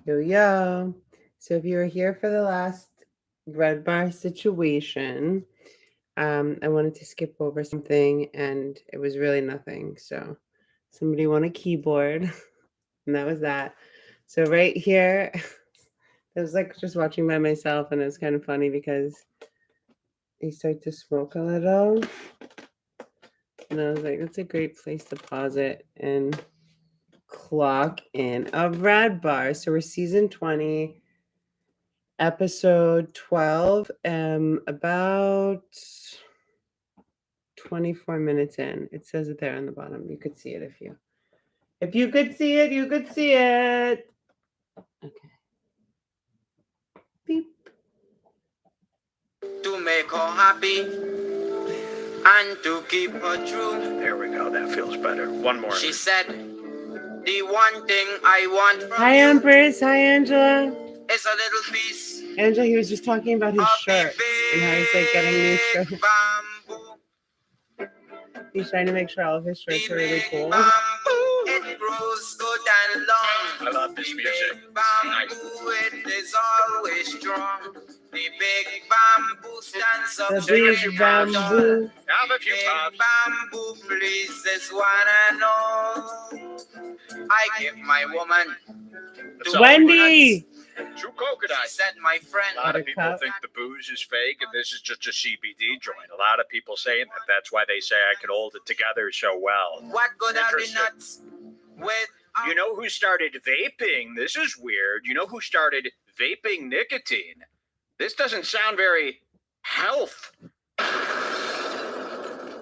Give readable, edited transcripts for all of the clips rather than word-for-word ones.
Yo, yo. So if you were here for the last red bar situation, I wanted to skip over something and it was really nothing. So somebody won a keyboard and that was that. So right here, I was like just watching by myself and it was kind of funny because he started to smoke a little. And I was like, that's a great place to pause it and clock in a red bar. So we're season 20. Episode 12, about 24 minutes in. It says it there on the bottom. You could see it if you could see it, you could see it. Okay. Beep. To make her happy and to keep her true. There we go. That feels better. One more. She said, the one thing I want from Hi, you Empress. Hi, Angela. is a little piece Angela, he was just talking about his of shirt and how he's like getting new big shirts. bamboo. He's trying to make sure all of his shirts The are really big cool. bamboo, it grows good and long. I love this The music. big bamboo, it is always strong. The big bamboo stands up The straight big and bamboo. tall. Have a few Big pops. bamboo, please, this one I know. I give my woman That's two all. Wendy! Two She coconuts. said, my friend, A lot of people Buttercup. think the booze is fake and this is just a CBD joint. A lot of people saying that. That's why they say I can hold it together so well. what good are the Interesting. nuts with You know who started vaping? This is weird. You know who started vaping nicotine? This doesn't sound very health.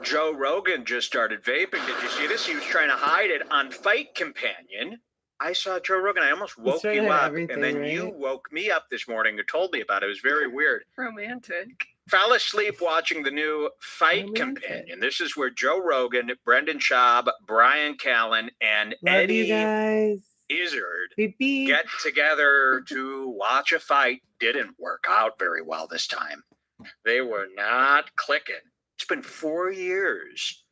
Joe Rogan just started vaping. Did you see this? He was trying to hide it on Fight Companion. I saw Joe Rogan. I almost woke trying to you hide up. everything, And then right? you woke me up this morning and told me about it. It was very weird. Romantic. Fell asleep watching the new Fight Romantic. Companion. This is where Joe Rogan, Brendan Schaub, Brian Callen, and Love you Eddie guys. Izzard Beep, beep. get together to watch a fight. Didn't work out very well this time. They were not clicking. It's been 4 years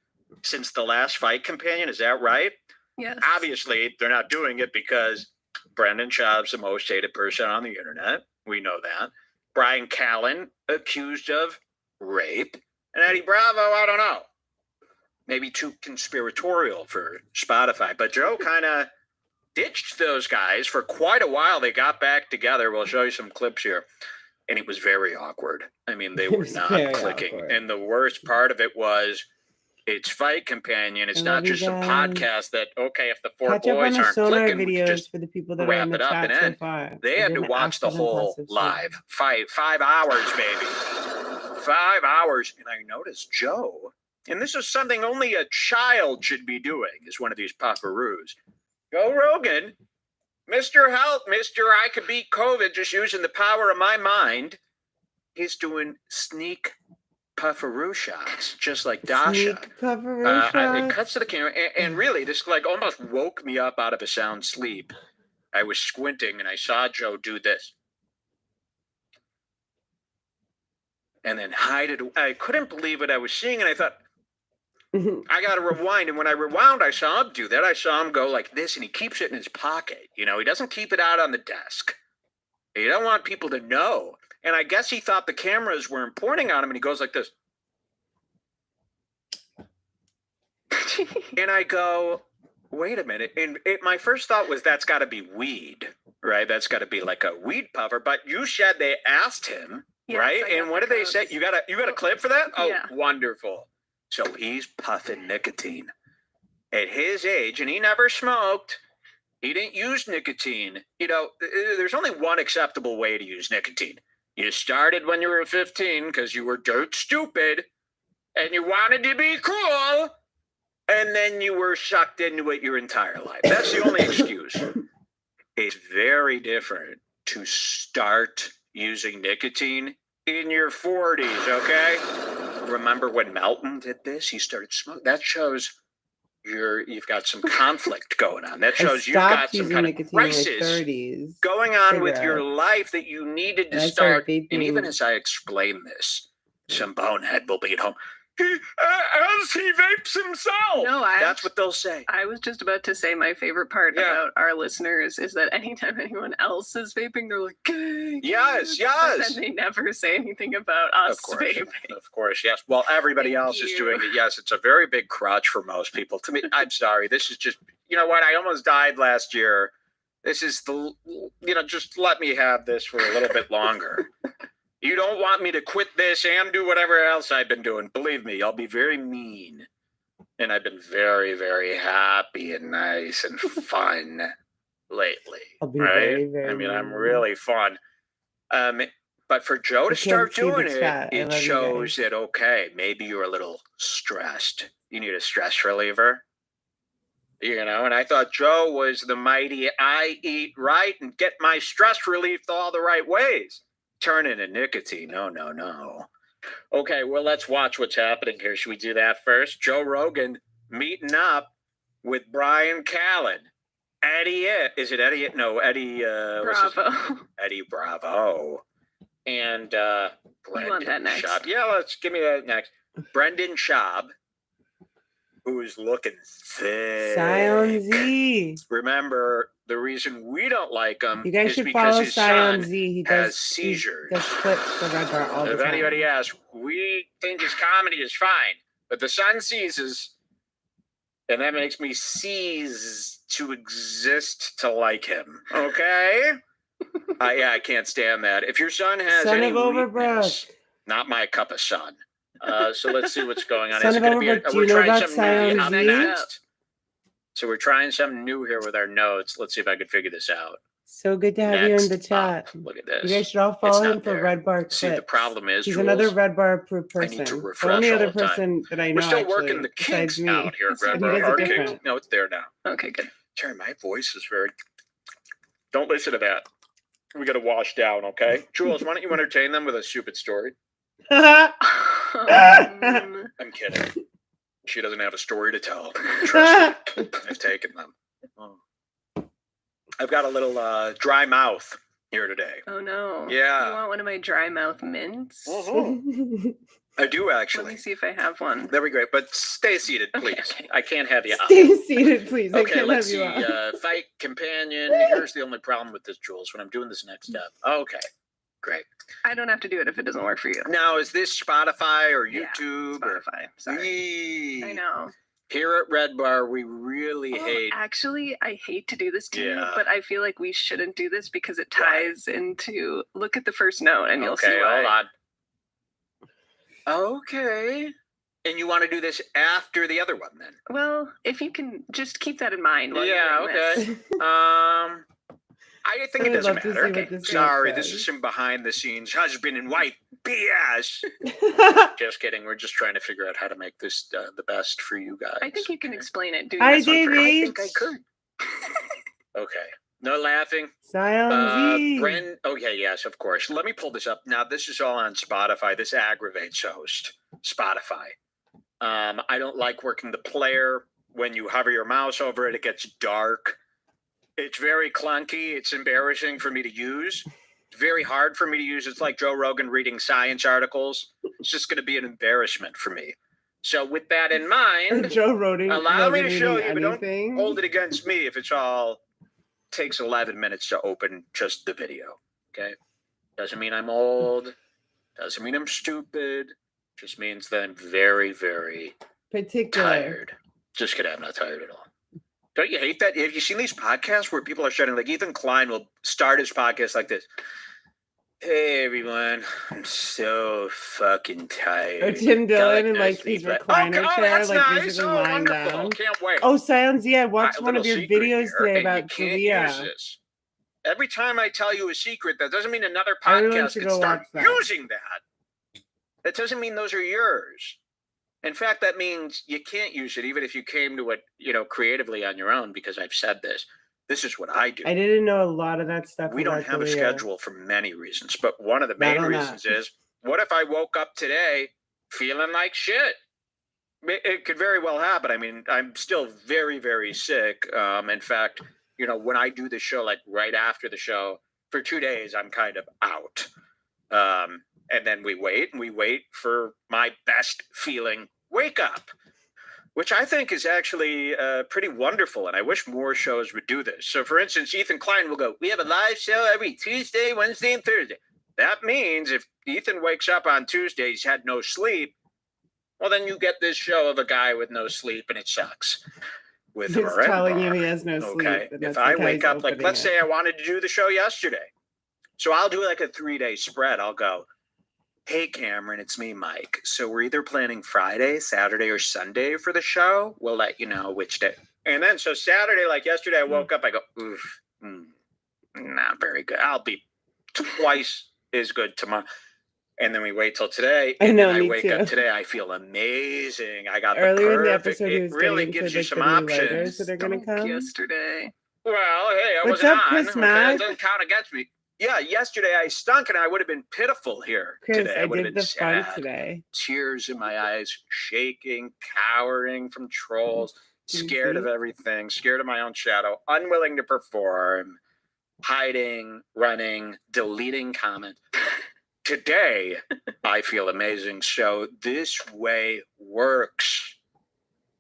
since the last Fight Companion. Is that right? Yes. Obviously, they're not doing it because Brendan Schaub's the most hated person on the internet. We know that. Brian Callen accused of rape. And Eddie Bravo, I don't know. Maybe too conspiratorial for Spotify. But Joe kind of ditched those guys for quite a while. They got back together. We'll show you some clips here. And it was very awkward. I mean, they It were was not very clicking. awkward. And the worst part of it was it's Fight Companion. It's I not love you just a guys. podcast that, okay, if the four Catch up on boys the aren't sonar clicking, we can videos just for the people that are wrap in the it up chat and so end. far. They I had did to an watch the active whole impressive live. 5 hours, baby. 5 hours. And I noticed Joe, and this is something only a child should be doing, is one of these pufferoos. Joe Rogan, Mr. Health, Mr. I could beat COVID just using the power of my mind. He's doing sneak pufferoo shots, just like Dasha. Sneak pufferoo It shots. cuts to the camera, and really, this like almost woke me up out of a sound sleep. I was squinting, and I saw Joe do this, and then hide it. I couldn't believe what I was seeing, and I thought, I got to rewind. And when I rewound, I saw him do that. I saw him go like this, and he keeps it in his pocket. You know, he doesn't keep it out on the desk. You don't want people to know. And I guess he thought the cameras weren't pointing on him, and he goes like this. And I go, wait a minute. And my first thought was that's got to be weed, right? That's got to be like a weed puffer. But you said they asked him, Yes, right? I got And what the did they say? codes. You got a clip for that? Oh, Yeah. wonderful. So he's puffing nicotine at his age, and he never smoked. He didn't use nicotine. You know, there's only one acceptable way to use nicotine. You started when you were 15 because you were dirt stupid and you wanted to be cool, and then you were sucked into it your entire life. That's the only excuse. It's very different to start using nicotine in your 40s, okay? Remember when Melton did this? He started smoking. That shows you've got some conflict going on. That I shows you've got stopped some using kind of nicotine in my crisis 30s. going on with your cigarettes. life that you needed to And I start. started And even vaping. as I explain this, some bonehead will be at home. as he vapes himself. No, That's what they'll say. I was just about to say my favorite part Yeah. about our listeners is that anytime anyone else is vaping, they're like, "Gay, Yes, gay," but yes. then they never say anything about us Of course, vaping. of course, yes. Well, everybody Thank else is you. doing it. Yes, it's a very big crutch for most people. To me, I'm sorry. This is just, you know what? I almost died last year. This is just let me have this for a little bit longer. You don't want me to quit this and do whatever else I've been doing. Believe me, I'll be very mean. And I've been very, very happy and nice and fun lately. I'll be right? very, very I mean, I'm mean. really fun. But for Joe I to can't start see the doing it, chat. I it love you shows guys. that, okay, maybe you're a little stressed. You need a stress reliever. You know, and I thought Joe was the mighty I eat right and get my stress relief all the right ways. Turn into nicotine. No. Okay, well, let's watch what's happening here. Should we do that first? Joe Rogan meeting up with Brian Callen. Eddie, is it Eddie? No, Eddie. Bravo. Eddie Bravo. And Brendan want that next? Schaub. Yeah, give me that next. Brendan Schaub, who's looking thick. Scion Z. Remember, the reason we don't like him You guys is should because follow his Scion son Z. He has does seizures. He does clips for Red Bar all the If time. anybody asks, we think his comedy is fine, but the son seizes, and that makes me cease to exist to like him. Okay? I can't stand that. If your son has Son any of Overbrook. weakness, not my cup of sun. So let's see what's going on. Son Is it of going to be? Overbrook, do We're you know trying about something new. Scion Up Z? next. So we're trying something new here with our notes. Let's see if I can figure this out. So good to have you in the Next up. chat. Look at this. You guys should all follow not him for there. Red Bar clips. See, the problem is, he's Jules, another Red Bar approved I person. need to The refresh only all other the time. person that I know. We're still actually, working the besides kinks me. out here at So Red he Bar does it Arcade. different. No, it's there now. Okay, good. Terry, my voice is very. Don't listen to that. We got to wash down, okay? Jules, why don't you entertain them with a stupid story? I'm kidding. She doesn't have a story to tell. Trust me. I've taken them. I've got a little dry mouth here today. Oh no. Yeah. You want one of my dry mouth mints? I do Let actually. me see if I have one. That'd be great, but stay seated, please. Okay. I can't have you up. Stay seated, please. I Okay, can't let's have you see. up. Fight companion. Here's the only problem with this, Jules. When I'm doing this next step. Okay, great. I don't have to do it if it doesn't work for you. Now, is this Spotify or Yeah, YouTube? or- Spotify. Sorry. Yee. I know. Here at Red Bar, we really hate. Actually, I hate to do this to you, Yeah. but I feel like we shouldn't do this because it Why? ties into. Look at the first note, and you'll Okay, see why. hold on. Okay. And you want to do this after the other one, then? Well, if you can just keep that in mind. While Yeah, you're doing okay. this. I think I it would doesn't love to see matter. what this Sorry, guy this says. is some behind the scenes husband and wife BS. Just kidding. We're just trying to figure out how to make this the best for you guys. I think you can okay? explain it. Doing Hi, this one first. I Davey. think I could. Okay. No laughing. Scion Z. Bren. Okay, yes, of course. Let me pull this up. Now, this is all on Spotify. This aggravates host. Spotify. I don't like working the player. When you hover your mouse over it, it gets dark. It's very clunky. It's embarrassing for me to use. It's very hard for me to use. It's like Joe Rogan reading science articles. It's just going to be an embarrassment for me. So with that in mind, Joe Rogan. allow me to Rogan show reading you, but don't anything. hold it against me if it's all takes 11 minutes to open just the video. Okay? Doesn't mean I'm old. Doesn't mean I'm stupid. Just means that I'm very, very Particular. tired. Just kidding. I'm not tired at all. Don't you hate that? Have you seen these podcasts where people are shouting? Like Ethan Klein will start his podcast like this. Hey everyone, I'm so fucking tired. Or Tim Dillon in like Sleep his right- recliner chair, that's like nice. basically Oh, lying wonderful. down. Can't wait. Oh, Scion Z, I watched A one of little your secret videos here, today and you about can't use Korea. this. Every time I tell you a secret, that doesn't mean another Everyone podcast should can go start watch that. using that. That doesn't mean those are yours. In fact, that means you can't use it even if you came to it, creatively on your own, because I've said this. This is what I do. I didn't know a lot of that stuff. We don't about have a Korea. schedule for many reasons, but one of the main Not on reasons that. is, what if I woke up today feeling like shit? It could very well happen. I mean, I'm still very, very sick. In fact, when I do the show, like right after the show, for 2 days, I'm kind of out. And then we wait for my best feeling wake up, which I think is actually pretty wonderful. And I wish more shows would do this. So, for instance, Ethan Klein will go, we have a live show every Tuesday, Wednesday, and Thursday. That means if Ethan wakes up on Tuesday, he's had no sleep, well, then you get this show of a guy with no sleep, and it sucks. With He's Red telling you Bar. he has no sleep. Okay, and if that's I like how wake he's up, like, opening let's it. say I wanted to do the show yesterday. So I'll do like a 3-day spread. I'll go, hey, Cameron, it's me, Mike. So we're either planning Friday, Saturday, or Sunday for the show. We'll let you know which day. And then, so Saturday, like yesterday, I woke up, I go, oof, not very good. I'll be twice as good tomorrow. And then we wait till today. I And know, then I me wake too. up today. I feel amazing. I got Earlier in the perfect. episode, he It was really getting gives into you like some the new writers options. that are going to Stunk come. yesterday. Well, hey, I What's wasn't up, on. Chris Okay, Mack? that doesn't count against me. Yeah, yesterday I stunk and I would have been pitiful here Chris, today. I would have did been the front sad. today. Tears in my eyes, shaking, cowering from trolls, scared of everything, scared of my own shadow, unwilling to perform, hiding, running, deleting comments. Today, I feel amazing. So this way works.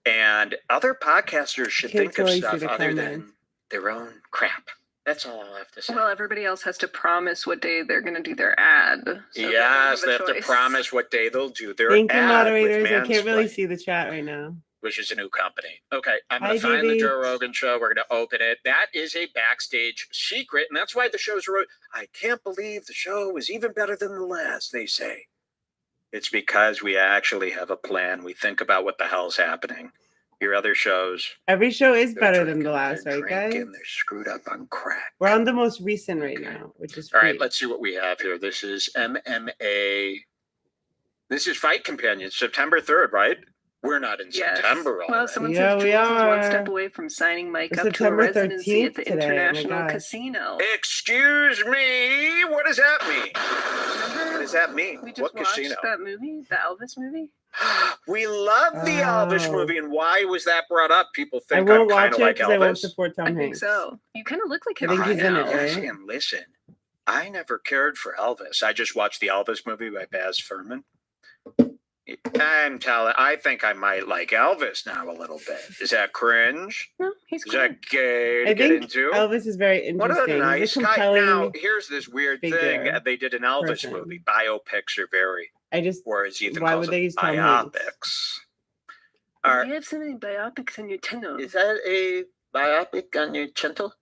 And other podcasters should Kids think of always see stuff the other comments. than their own crap. That's all I'll have to say. Well, everybody else has to promise what day they're going to do their ad. So Yes, they have to choice. promise what day they'll do their Thank you, ad with moderators. I can't really Mansplain, see the chat right now. which is a new company. Okay, I'm going Hi, to find the DB. Joe Rogan show. We're going to open it. That is a backstage secret, and that's why the show's I can't believe the show was even better than the last, they say. It's because we actually have a plan. We think about what the hell's happening. Your other shows, Every show is they're better drinking, than the last, they're right, guys? drinking, they're screwed up on crack. We're on the most recent right Okay. now, which is All free. right, let's see what we have here. This is MMA. This is Fight Companion, September 3rd, right? We're not in Yes. September already. Well, someone Yeah, says we Jules is one are. step away from signing Mike It's up to a September residency at 13th the today. Oh my International gosh. Casino. Excuse me. What does that mean? What does that mean? We just What watched casino? that movie, the Elvis movie. We love the Elvis Oh. movie, and why was that brought up? People I think I'm won't kind watch of it like because I won't Elvis. support Tom I think Hanks. so. You kind of look like him. I think he's in it, now. right? Yes, and listen, I never cared for Elvis. I just watched the Elvis movie by Baz Luhrmann. I think I might like Elvis now a little bit. Is that cringe? No, he's Is cool. that gay to I get think into? Elvis is very What interesting. a nice He's a guy. compelling. Now, here's this weird thing. figure, They did an Elvis person. movie. Biopics are very, I just whereas Ethan Why calls would they them use Tom Hanks? biopics. All You right. have so many biopics on your channel. Is that a biopic on your channel?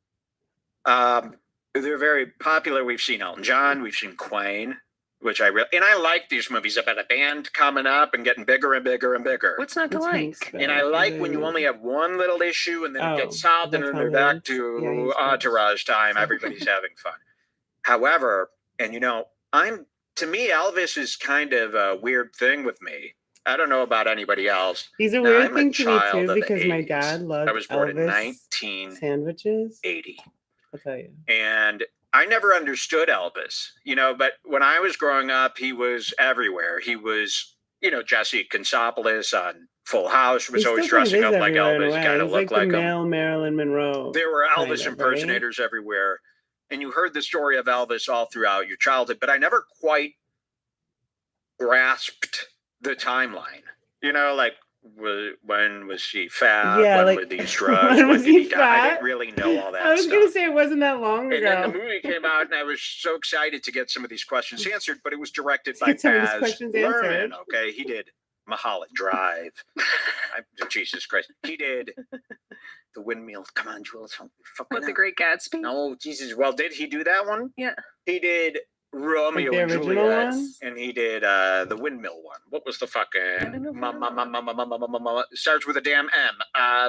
They're very popular. We've seen Elton John. We've seen Queen, which I really, and I like these movies about a band coming up and getting bigger and bigger and bigger. What's not to It's like? Hanks, though. And I like when you Ooh. only have one little issue and then it gets Oh, solved and that's then they're Tom back Hanks? to Yeah, he's gross. entourage time. Everybody's having fun. However, and to me, Elvis is kind of a weird thing with me. I don't know about anybody else. He's a Now, weird I'm a thing to me child too of the because my 80s. dad loved I was born in Elvis 1980. sandwiches. I'll tell you. And I never understood Elvis, but when I was growing up, he was everywhere. He was, Jesse Consopoulos on Full House was He always still kind of dressing is up like everywhere in a Elvis, way. kind of He's looked like like the him. male Marilyn Monroe. There were kind Elvis of, impersonators everywhere. And you heard the story of Elvis all throughout your childhood, but I never quite grasped the timeline. Like, when was she fat? Yeah, when like, were these drugs? when was did he he die? I fat? didn't really know all that I was stuff. gonna say it wasn't that long And then the ago. movie came out, and I was so excited to get some of these questions answered. But it was directed To by get some of these Baz questions Luhrmann. answered. Okay, he did Mulholland Drive. Jesus Christ, he did The Windmill. Come on, Jules, help me fucking What, The out. Great Gatsby? No, Jesus. Well, did he do that one? Yeah. He did Romeo the and original Juliet, one? and he did the Windmill one. What was the fucking? don't know if Starts with a damn M.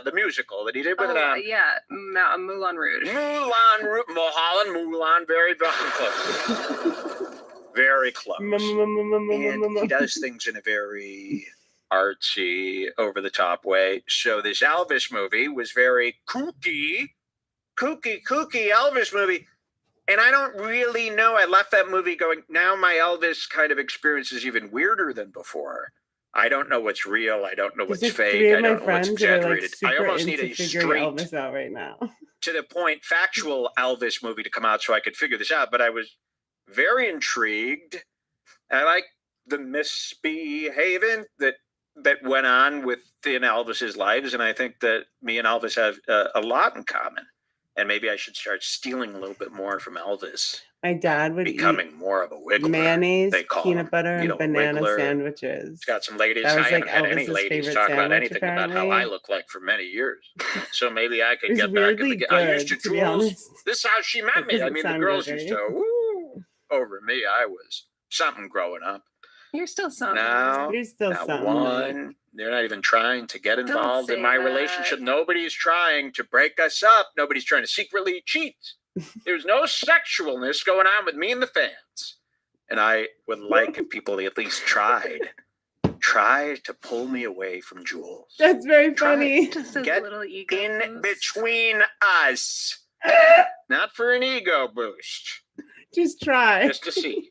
The musical that he did with an Oh, M. yeah, Moulin Rouge. Mulholland, Mulan, very fucking close. Very close. And he does things in a very artsy, over-the-top way. So this Elvis movie was very kooky Elvis movie. And I don't really know. I left that movie going, now my Elvis kind of experience is even weirder than before. I don't know what's real. I don't know what's There's like fake. 3 I of my don't know what's friends that are like exaggerated. I super almost need into a figuring straight, Elvis out right now. to the point, factual Elvis movie to come out so I could figure this out. But I was very intrigued. I like the misbehaving that went on within Elvis's lives, and I think that me and Elvis have a lot in common. And maybe I should start stealing a little bit more from Elvis, My dad would becoming more of a eat wiggler. mayonnaise, they call peanut him, butter, you and know, a banana wiggler. sandwiches. It's got some ladies. That was I like haven't had any Elvis's ladies favorite talk about sandwich, anything about how I apparently. look like for many years. So maybe I It could was get back in the weirdly game. good, I used to to be Jules. honest. This is how she met That me. I doesn't mean, the sound girls good, used right? to woo over me. I was something growing up. You're still something. Now, You're still not something. one. They're not even trying to get involved in say my that. relationship. Nobody's trying to break us up. Nobody's trying to secretly cheat. There's no sexualness going on with me and the fans. And I would like if people at least try to pull me away from Jules. That's very Try. funny. Just his Get little ego. In between us. Not for an ego boost. Just try. Just to see.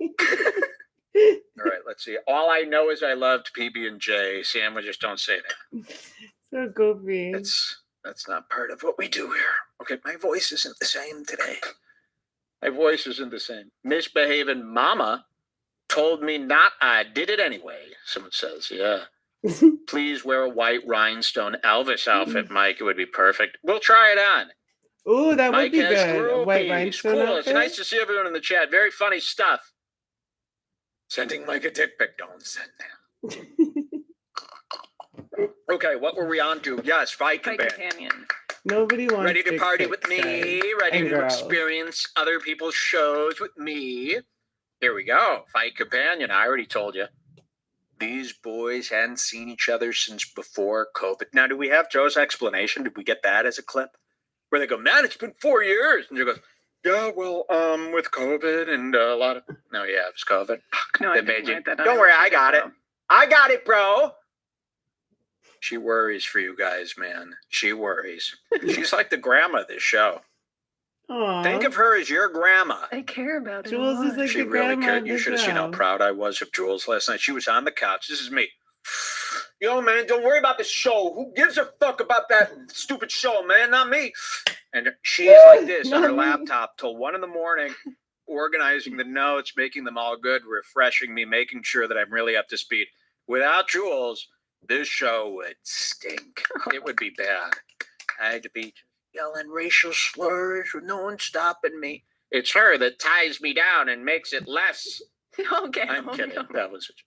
All right, let's see. All I know is I loved PB&J. Sam, just don't say that. So goofy. That's not part of what we do here. Okay, my voice isn't the same today. My voice isn't the same. Misbehaving mama told me not. I did it anyway. Someone says, yeah. Please wear a white rhinestone Elvis outfit, Mike. It would be perfect. We'll try it on. Ooh, that Mike would be has good. A white groupies. rhinestone Cool. outfit? It's nice to see everyone in the chat. Very funny stuff. Sending Mike a dick pic. Don't send that. Okay, what were we on to? Yes, Viking Fight Band. companion. Nobody wants Ready to dick party pics, with me. guys. Ready And to girls. experience other people's shows with me. Here we go. Fight companion. I already told you. These boys hadn't seen each other since before COVID. Now, do we have Joe's explanation? Did we get that as a clip? Where they go, man, it's been 4 years. And Joe goes, yeah, well, with COVID and a lot of... No, yeah, it was COVID. No, I That didn't made you... write that down. Don't worry, I wish got did, it. I got it, bro. She worries for you guys, man. She worries. She's like the grandma of this show. Aw. Think of her as your grandma. though. I care about it. Jules a is lot. like She the really grandma could. of You the should have seen how show. proud I was of Jules last night. She was on the couch. This is me. Yo, man, don't worry about the show. Who gives a fuck about that stupid show, man? Not me. And she is like this on her Not me. laptop till 1 a.m, organizing the notes, making them all good, refreshing me, making sure that I'm really up to speed. Without Jules, this show would stink. It would be bad. I had to be yelling racial slurs with no one stopping me. It's her that ties me down and makes it less. Okay. I'm oh, kidding. no. That was a joke.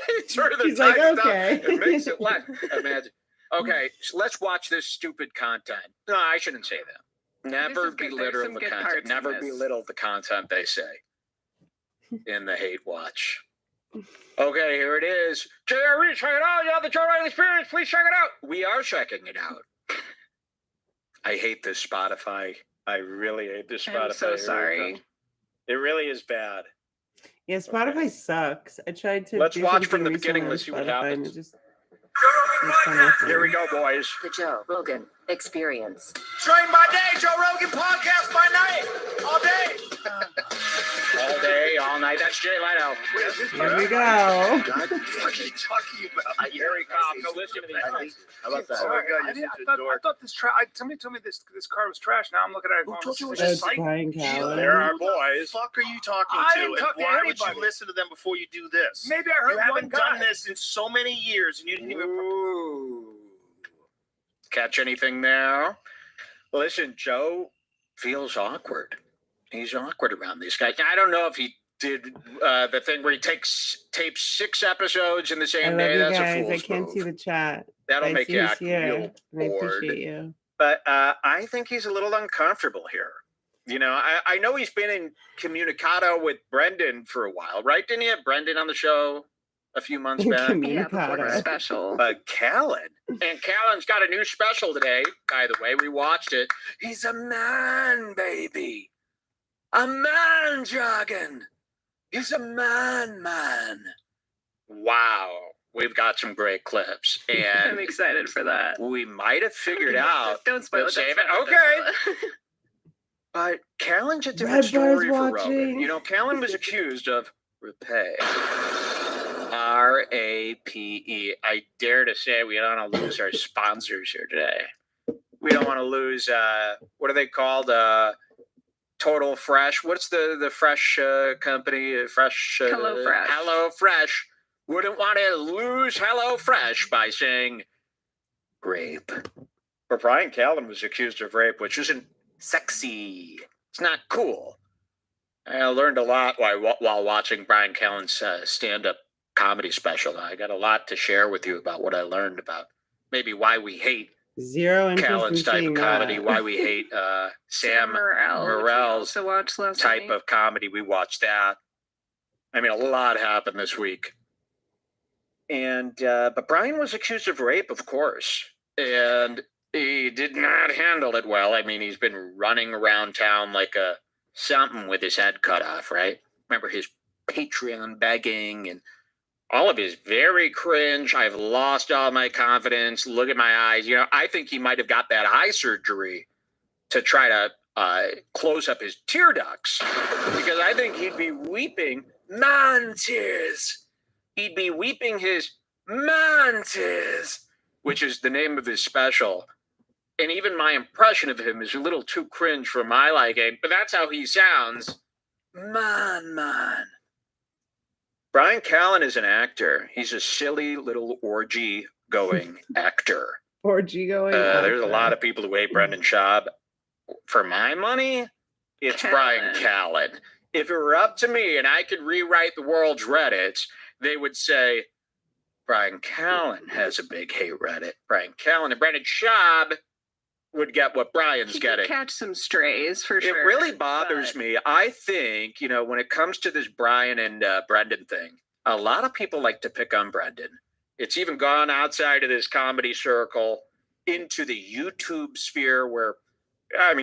It's her that She's ties like, it down okay. and makes it less. Imagine. Okay, so let's watch this stupid content. No, I shouldn't say that. Never is good. There's belittle some the good content. parts in Never this. belittle the content they say in the hate watch. Okay, here it is. JRE, check it out. You have the Joe Rogan Experience. Please check it out. We are checking it out. I hate this Spotify. I really hate this Spotify. I'm so Here it sorry. comes. It really is bad. Yeah, Spotify sucks. I tried to. Let's do watch something from the recently beginning. on Let's see what Spotify, and happens. it just makes fun of me. Here we go, boys. The Joe Rogan Experience. Train by day, Joe Rogan podcast by night, all day. All day, all night. That's Jay Leno. Here we go. What are you talking about? Very calm. Go listen to these. How about that? Oh my God, I thought this somebody told me this car was trash. Now I'm looking at it. Who going, told you it was this That's is like- Brian There Callen. are Who the boys. fuck are you talking I to? didn't And talk to why would anybody. you listen to them before you do this? Maybe I heard You one haven't guy. done this in so many years, and you didn't even. Ooh. Catch anything there? Listen, Joe feels awkward. He's awkward around these guys. I don't know if he did the thing where he tapes 6 episodes in the I same love day. you That's a guys. I fool's can't move. see the chat. That'll I make see you he's act here, real and I bored. appreciate you. But I think he's a little uncomfortable here. You know, I know he's been in communicado with Brendan for a while, right? Didn't he have Brendan on the show a few months back? Yeah, before the Communicado. special. But Callan, and Callan's got a new special today, by the way. We watched it. He's a man, baby. A man, Dragon. He's a man. Wow. We've got some great clips. I'm And excited for that. we might have figured out. Don't spoil Let's it. save don't it. spoil Okay. don't spoil it. But Callan's a different Red story Bar's for Rogan. watching. You know, Callan was accused of rapé. R-A-P-E. I dare to say we don't want to lose our sponsors here today. We don't want to lose, what are they called? Total Fresh. What's the fresh company? Fresh. HelloFresh. HelloFresh wouldn't want to lose HelloFresh by saying rape. But Brian Callen was accused of rape, which isn't sexy. It's not cool. I learned a lot while watching Brian Callen's stand-up comedy special. I got a lot to share with you about what I learned about maybe why we hate Zero interest in Callen's type seeing of comedy, that. why we hate Sam Morrell, which we Morrell's also watched last type night. of comedy. We watched that. I mean, a lot happened this week. And but Brian was accused of rape, of course, and he did not handle it well. I mean, he's been running around town like a something with his head cut off, right? Remember his Patreon begging and all of his very cringe. I've lost all my confidence. Look at my eyes. You know, I think he might have got that eye surgery to try to close up his tear ducts, because I think he'd be weeping man tears. He'd be weeping his man tears, which is the name of his special. And even my impression of him is a little too cringe for my liking, but that's how he sounds. Man. Brian Callen is an actor. He's a silly little orgy-going actor. Orgy going. There's a lot of people who hate Brendan Schaub. For my money, it's Brian Callen. If it were up to me and I could rewrite the world's Reddits, they would say, Brian Callen has a big hate Reddit. Brian Callen and Brendan Schaub would get what Brian's He getting. could catch some strays for It sure. really bothers me. I think, when it comes to this Brian and Brendan thing, a lot of people like to pick on Brendan. It's even gone outside of this comedy circle into the YouTube sphere where,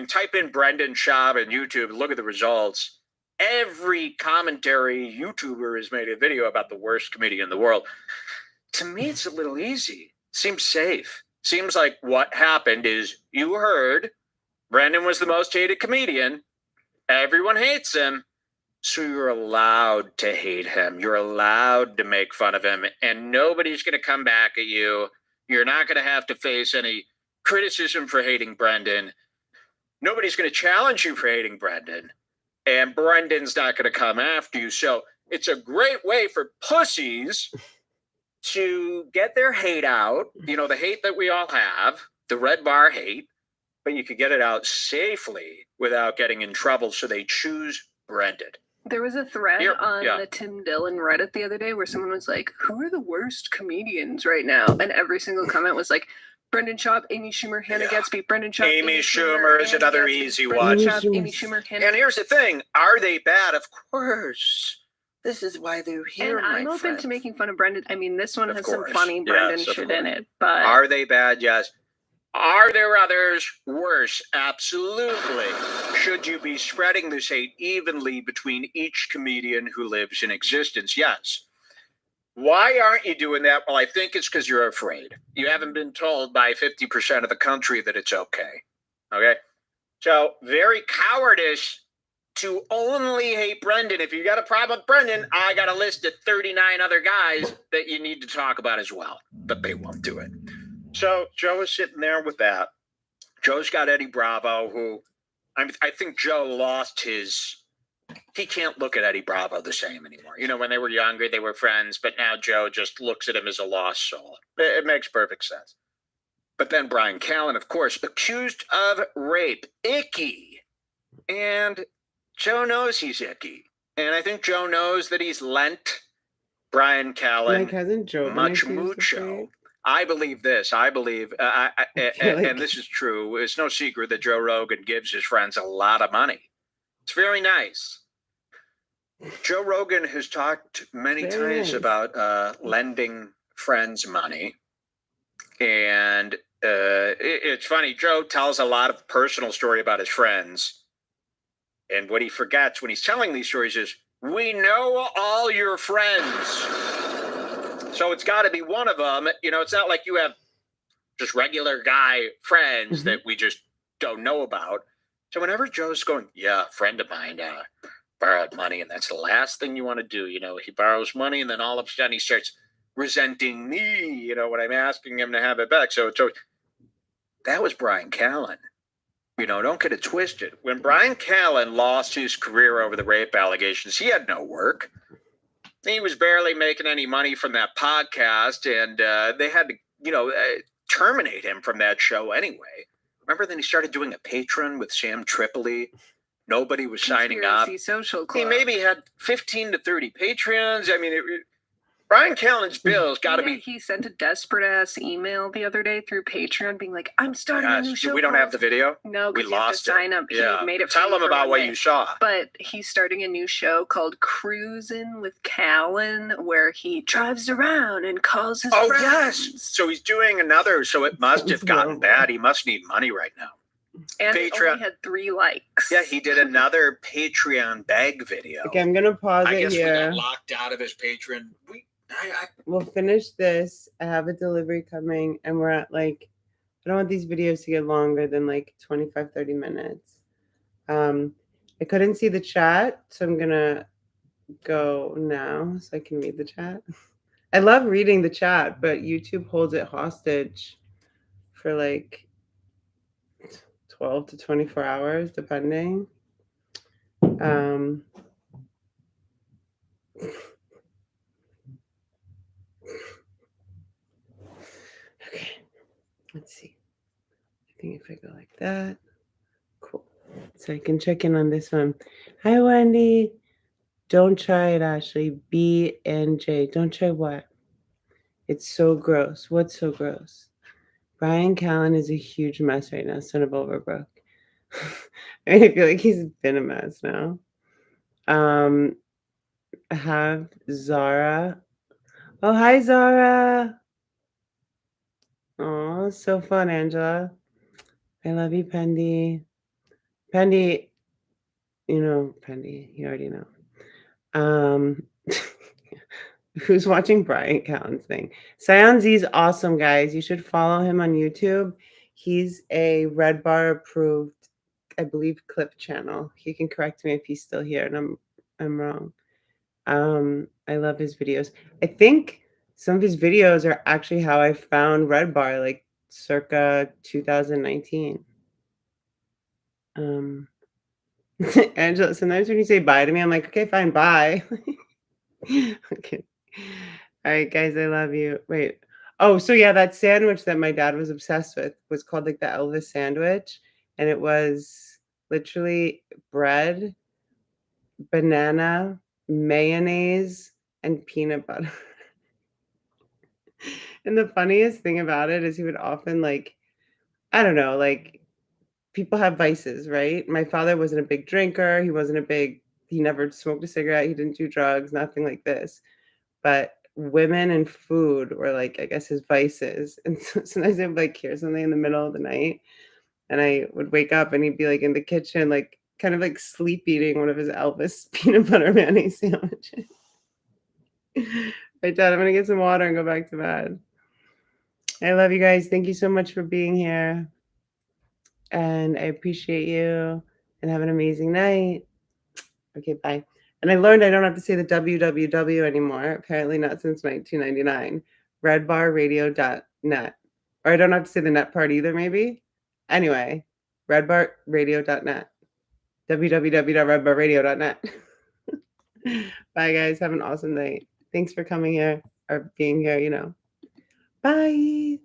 type in Brendan Schaub in YouTube, look at the results. Every commentary YouTuber has made a video about the worst comedian in the world. To me, it's a little easy. Seems safe. Seems like what happened is you heard Brendan was the most hated comedian. Everyone hates him. So you're allowed to hate him. You're allowed to make fun of him. And nobody's going to come back at you. You're not going to have to face any criticism for hating Brendan. Nobody's going to challenge you for hating Brendan. And Brendan's not going to come after you. So it's a great way for pussies to get their hate out, the hate that we all have, the red bar hate, but you could get it out safely without getting in trouble. So they choose Brendan. There was a thread Here, on yeah. the Tim Dillon Reddit the other day where someone was like, who are the worst comedians right now? And every single comment was like, Brendan Schaub, Amy Schumer, Hannah Yeah. Gatsby, Brendan Schaub, Amy Schumer is Hannah another Gatsby, easy Brendan one. Schaub, Amy Amy Schumer's- Schumer, Hannah. And here's the thing. Are they bad? Of course. This is why they're here, And I'm my open friend. to making fun of Brendan. I mean, this one Of has course. some funny Brendan Yes, of shit course. in it, but Are they bad? Yes. Are there others worse? Absolutely. Should you be spreading this hate evenly between each comedian who lives in existence? Yes. Why aren't you doing that? Well, I think it's because you're afraid. You haven't been told by 50% of the country that it's okay. Okay? So, very cowardice to only hate Brendan. If you got a problem with Brendan, I got a list of 39 other guys that you need to talk about as well. But they won't do it. So Joe is sitting there with that. Joe's got Eddie Bravo, who I think Joe lost his. He can't look at Eddie Bravo the same anymore. When they were younger, they were friends, but now Joe just looks at him as a lost soul. It makes perfect sense. But then Brian Callen, of course, accused of rape. Icky. And Joe knows he's icky. And I think Joe knows that he's lent Brian My Callen cousin Joe. much mucho. I believe this. I believe, and this is true. It's no secret that Joe Rogan gives his friends a lot of money. It's very nice. Joe Rogan has talked many Very times nice. about lending friends money. And it's funny. Joe tells a lot of personal story about his friends. And what he forgets when he's telling these stories is, we know all your friends. So it's got to be one of them. It's not like you have just regular guy friends that we just don't know about. So whenever Joe's going, yeah, a friend of mine borrowed money, and that's the last thing you want to do. He borrows money, and then all of a sudden he starts resenting me, when I'm asking him to have it back. So that was Brian Callen. Don't get it twisted. When Brian Callen lost his career over the rape allegations, he had no work. He was barely making any money from that podcast, and they had to, terminate him from that show anyway. Remember, then he started doing a Patreon with Sam Tripoli. Nobody was signing up. Conspiracy Social He Club. maybe had 15 to 30 Patreons. I mean, Brian Callen's bill's got to Yeah, be. he sent a desperate ass email the other day through Patreon being like, I'm starting a new Gosh, show. we don't have the called-" video. No, We because you have to lost it. sign up. Yeah, He made it tell free them for about one what day. you saw. But he's starting a new show called Cruising with Callen, where he drives around and calls his Oh friends. yes, so he's doing another. So it must have gotten bad. He must need money right now. And it Patreon. only had 3 likes. Yeah, he did another Patreon bag video. Okay, I'm gonna pause I it guess we here. got locked out of his Patreon. We'll finish this. I have a delivery coming, and we're at I don't want these videos to get longer than 25, 30 minutes. I couldn't see the chat, so I'm gonna go now so I can read the chat. I love reading the chat, but YouTube holds it hostage for 12 to 24 hours, depending. Okay, let's see. I think if I go like that, cool. So I can check in on this one. Hi, Wendy. Don't try it, Ashley. B and J. Don't try what? It's so gross. What's so gross? Brian Callen is a huge mess right now, son of Overbrook. I feel like he's been a mess now. I have Zara. Oh, hi, Zara. Oh, so fun, Angela. I love you, Pendy. Pendy, Pendy, you already know. Who's watching Brian Callen's thing? Sion Z's awesome, guys. You should follow him on YouTube. He's a Red Bar approved, I believe, clip channel. He can correct me if he's still here and I'm wrong. I love his videos. I think some of his videos are actually how I found Red Bar, circa 2019. Angela, sometimes when you say bye to me, I'm like, okay, fine, bye. Okay. All right, guys, I love you. Wait. Oh, so yeah, that sandwich that my dad was obsessed with was called the Elvis sandwich. And it was literally bread, banana, mayonnaise, and peanut butter. And the funniest thing about it is he would often I don't know, people have vices, right? My father wasn't a big drinker. He never smoked a cigarette. He didn't do drugs, nothing like this. But women and food were I guess his vices. And so sometimes I would hear something in the middle of the night and I would wake up and he'd be in the kitchen, kind of sleep eating one of his Elvis peanut butter mayonnaise sandwiches. Right, Dad, I'm going to get some water and go back to bed. I love you guys. Thank you so much for being here. And I appreciate you and have an amazing night. Okay, bye. And I learned I don't have to say the www anymore. Apparently not since 1999. Redbarradio.net. Or I don't have to say the net part either, maybe. Anyway, redbarradio.net. www.redbarradio.net. Bye, guys. Have an awesome night. Thanks for coming here or being here, Bye.